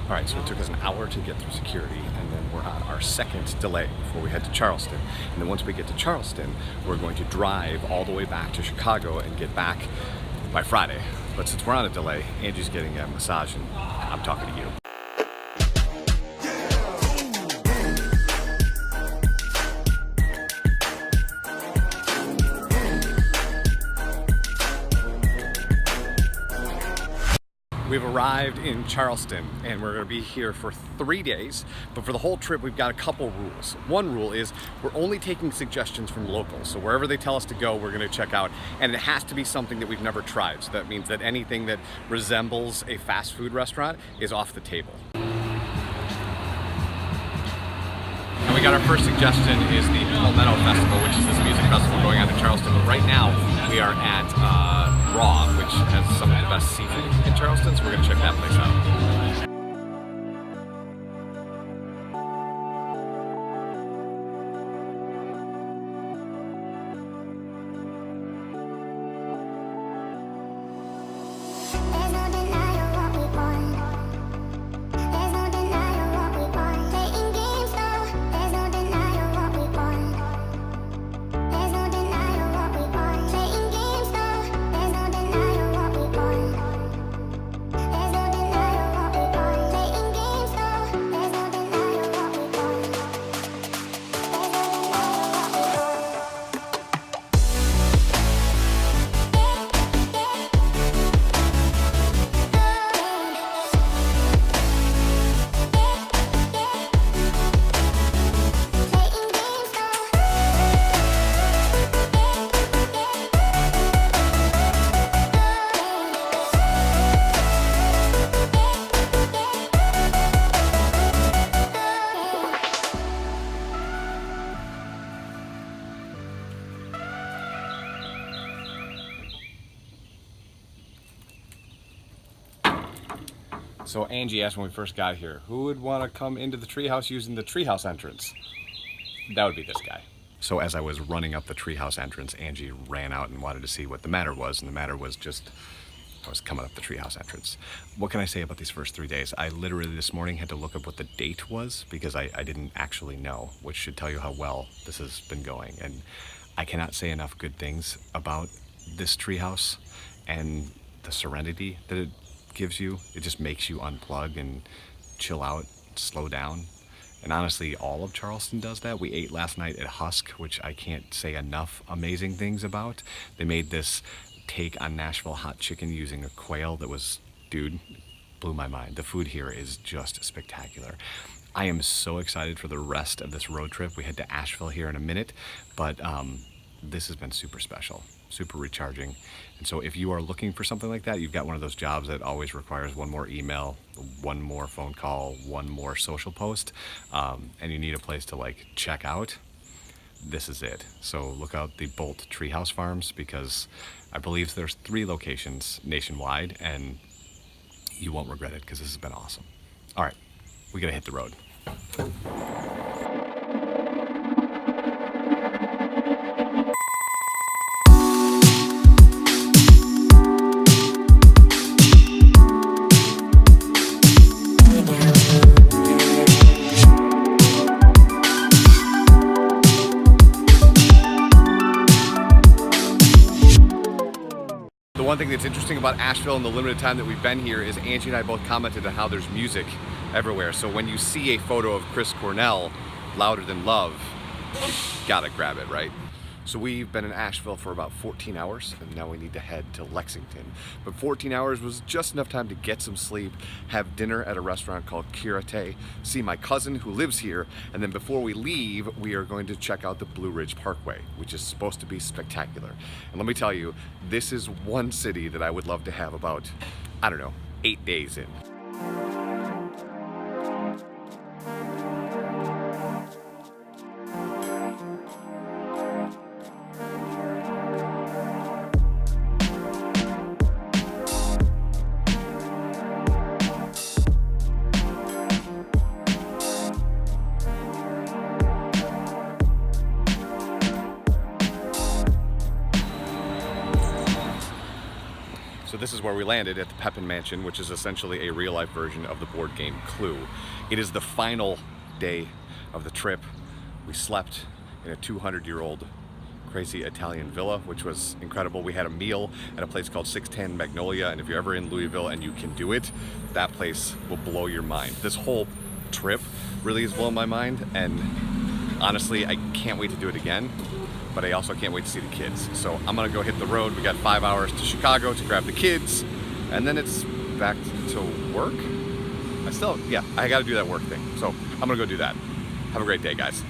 All right, so it took us an hour to get through security, and then we're on our second delay before we head to Charleston. And then once we get to Charleston, we're going to drive all the way back to Chicago and get back by Friday. But since we're on a delay, Angie's getting a massage and I'm talking to you. We've arrived in Charleston and we're going to be here for 3 days, but for the whole trip we've got a couple rules. One rule is we're only taking suggestions from locals, so wherever they tell us to go we're going to check out, and it has to be something that we've never tried. So that means that anything that resembles a fast food restaurant is off the table. And we got our first suggestion is the Palmetto Festival, which is this music festival going on in Charleston. But right now we are at Raw, which has some of the best seafood in Charleston, so we're going to check that place out. So Angie asked when we first got here, who would want to come into the treehouse using the treehouse entrance? That would be this guy. So as I was running up the treehouse entrance, Angie ran out and wanted to see what the matter was, and the matter was just, I was coming up the treehouse entrance. What can I say about these first 3 days? I literally this morning had to look up what the date was because I didn't actually know, which should tell you how well this has been going. And I cannot say enough good things about this treehouse and the serenity that it gives you. It just makes you unplug and chill out, slow down. And honestly, all of Charleston does that. We ate last night at Husk, which I can't say enough amazing things about. They made this take on Nashville hot chicken using a quail that was, dude, blew my mind. The food here is just spectacular. I am so excited for the rest of this road trip. We head to Asheville here in a minute, but this has been super special, super recharging. And so if you are looking for something like that, you've got one of those jobs that always requires one more email, one more phone call, one more social post, and you need a place to like check out, this is it. So look out the Bolt Treehouse Farms, because I believe there's 3 locations nationwide, and you won't regret it because this has been awesome. All right, we gotta hit the road. One thing that's interesting about Asheville in the limited time that we've been here is Angie and I both commented on how there's music everywhere. So when you see a photo of Chris Cornell, Louder Than Love, you gotta grab it, right? So we've been in Asheville for about 14 hours, and now we need to head to Lexington. But 14 hours was just enough time to get some sleep, have dinner at a restaurant called Kirate, see my cousin who lives here, and then before we leave, we are going to check out the Blue Ridge Parkway, which is supposed to be spectacular. And let me tell you, this is one city that I would love to have about, I don't know, 8 days in. So this is where we landed at the Pepin Mansion, which is essentially a real-life version of the board game Clue. It is the final day of the trip. We slept in a 200-year-old crazy Italian villa, which was incredible. We had a meal at a place called 610 Magnolia, and if you're ever in Louisville and you can do it, that place will blow your mind. This whole trip really has blown my mind, and honestly, I can't wait to do it again, but I also can't wait to see the kids. So I'm gonna go hit the road. We got 5 hours to Chicago to grab the kids, and then it's back to work. I gotta do that work thing. So I'm gonna go do that. Have a great day, guys.